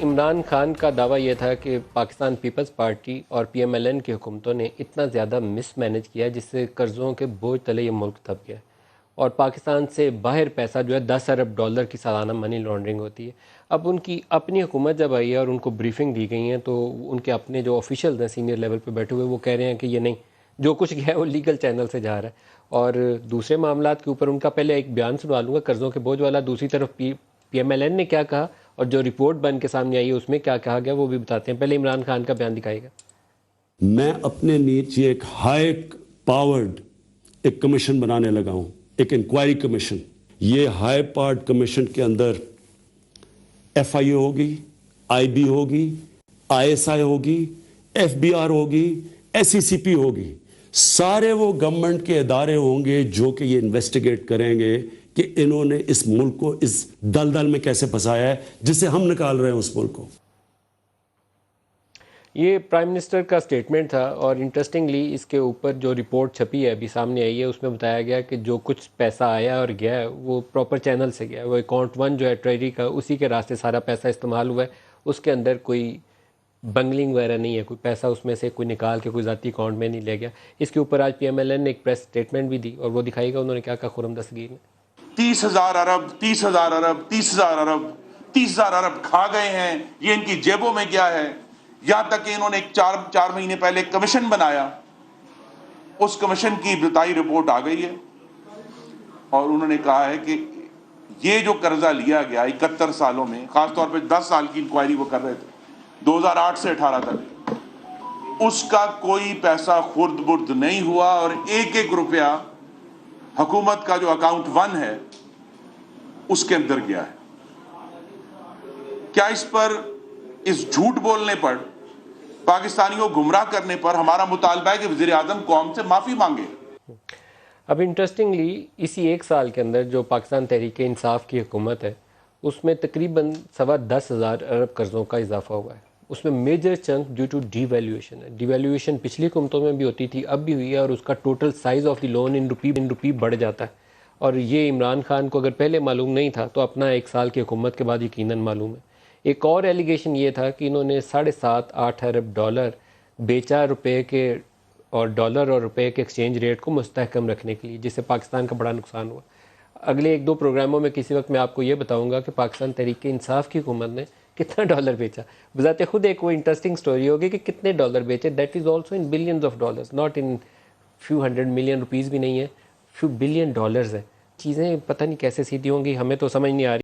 इमरान खान का दावा यह था कि पाकिस्तान पीपल्स पार्टी और पीएमएलएन की हुकूमतों ने इतना ज़्यादा मिसमैनेज किया जिससे कर्ज़ों के बोझ तले ये मुल्क दब गया और पाकिस्तान से बाहर पैसा जो है 10 अरब डॉलर की सालाना मनी लॉन्ड्रिंग होती है। अब उनकी अपनी हुकूमत जब आई है और उनको ब्रीफिंग दी गई है तो उनके अपने जो ऑफिशियल हैं सीनियर लेवल पे बैठे हुए वो कह रहे हैं कि ये नहीं, जो कुछ गया है वो लीगल चैनल से जा रहा है। और दूसरे मामलात के ऊपर उनका पहले एक बयान सुना लूँगा कर्ज़ों के बोझ वाला, दूसरी तरफ पीएमएलएन ने क्या कहा और जो रिपोर्ट बन के सामने आई है उसमें क्या कहा गया वो भी बताते हैं। पहले इमरान खान का बयान दिखाएगा। मैं अपने नीचे एक हाई पावर्ड एक कमीशन बनाने लगा हूं, एक इंक्वायरी कमीशन। ये हाई पावर्ड कमीशन के अंदर एफआईए होगी, आईबी होगी, आईएसआई होगी, एफबीआर होगी, एसईसीपी होगी। सारे वो गवर्नमेंट के इदारे होंगे जो कि ये इन्वेस्टिगेट करेंगे कि इन्होंने इस मुल्क को इस दलदल में कैसे फंसाया है जिसे हम निकाल रहे हैं उस मुल्क को। ये प्राइम मिनिस्टर का स्टेटमेंट था और इंटरेस्टिंगली इसके ऊपर जो रिपोर्ट छपी है अभी सामने आई है उसमें बताया गया कि जो कुछ पैसा आया और गया है वो प्रॉपर चैनल से गया है। वो अकाउंट 1 जो है ट्रेजरी का उसी के रास्ते सारा पैसा इस्तेमाल हुआ है। उसके अंदर कोई बंगलिंग वगैरह नहीं है, कोई पैसा उसमें से कोई निकाल के कोई ज़ाती अकाउंट में नहीं ले गया। इसके ऊपर आज पीएमएलएन ने एक प्रेस स्टेटमेंट भी दी और वो दिखाएगा उन्होंने क्या कहा खुर्रम दस्तगीर ने। 30,000 अरब 30,000 अरब 30,000 अरब 30,000 अरब खा गए हैं, ये इनकी जेबों में क्या है। यहां तक कि इन्होंने एक चार महीने पहले एक कमीशन बनाया, उस कमीशन की इब्तिदाई रिपोर्ट आ गई है और उन्होंने कहा है कि ये जो कर्जा लिया गया 71 सालों में, खासतौर पे 10 साल की इंक्वायरी वो कर रहे थे 2008 से 18 तक, उसका कोई पैसा खुर्द बुर्द नहीं हुआ और एक एक रुपया हुकूमत का जो अकाउंट 1 है उसके अंदर गया है। क्या इस पर, इस झूठ बोलने पर, पाकिस्तानियों को गुमराह करने पर हमारा मुतालबा है कि वज़ीर आज़म कौम से माफ़ी मांगे। अब इंटरेस्टिंगली इसी एक साल के अंदर जो पाकिस्तान तहरीक इंसाफ की हुकूमत है उसमें तकरीबन 10,15,000 अरब कर्ज़ों का इजाफा हुआ है। उसमें major chunk due to devaluation है। डिवैल्यूएशन पिछली हुकूमतों में भी होती थी, अब भी हुई है और उसका total size of the loan in rupee बढ़ जाता है। और ये इमरान खान को अगर पहले मालूम नहीं था तो अपना एक साल की हुकूमत के बाद यकीनन मालूम है। एक और एलिगेशन ये था कि इन्होंने 7.5-8 अरब डॉलर बेचा रुपए के, और डॉलर और रुपए के एक्सचेंज रेट को मुस्तहकम रखने के लिए, जिससे पाकिस्तान का बड़ा नुकसान हुआ। अगले 1-2 प्रोग्रामों में किसी वक्त मैं आपको ये बताऊंगा कि पाकिस्तान तहरीक इंसाफ की हुकूमत ने कितना डॉलर बेचा। बजाते खुद एक वो इंटरेस्टिंग स्टोरी होगी कि कितने डॉलर बेचे। That is also in billions of dollars, not in few hundred million rupees भी नहीं है, फ्यू बिलियन डॉलर्स है। चीज़ें पता नहीं कैसे सीधी होंगी, हमें तो समझ नहीं आ रही।